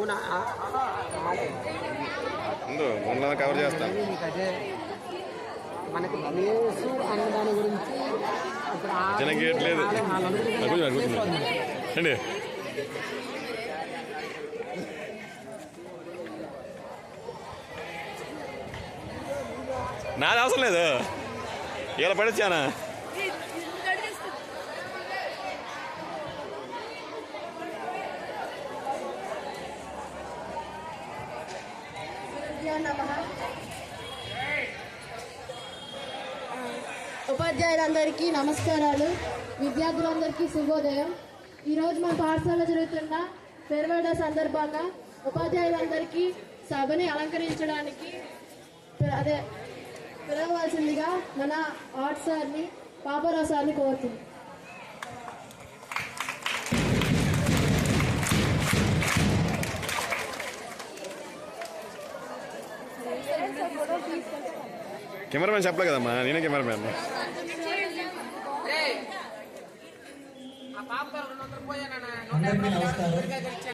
అవునా కవర్ చేస్తాను. మనకి ప్లేసు అనే దాని గురించి జనగేయట్లేదు అండి. నాది అవసరం లేదు, ఇలా పడొచ్చానా. ఉపాధ్యాయులందరికీ నమస్కారాలు, విద్యార్థులందరికీ శుభోదయం. ఈరోజు మన పాఠశాలలో జరుగుతున్న ఫేర్వెల్ డే సందర్భంగా ఉపాధ్యాయులందరికీ సభని అలంకరించడానికి పిలవవలసిందిగా మన ఆర్ట్స్ సార్ని, పాపారావు సార్ని కోరుతుంది. కెమెరామెన్ చెప్పలే కదమ్మా, నేనే కెమెరామెన్. అందరికీ నమస్కారం.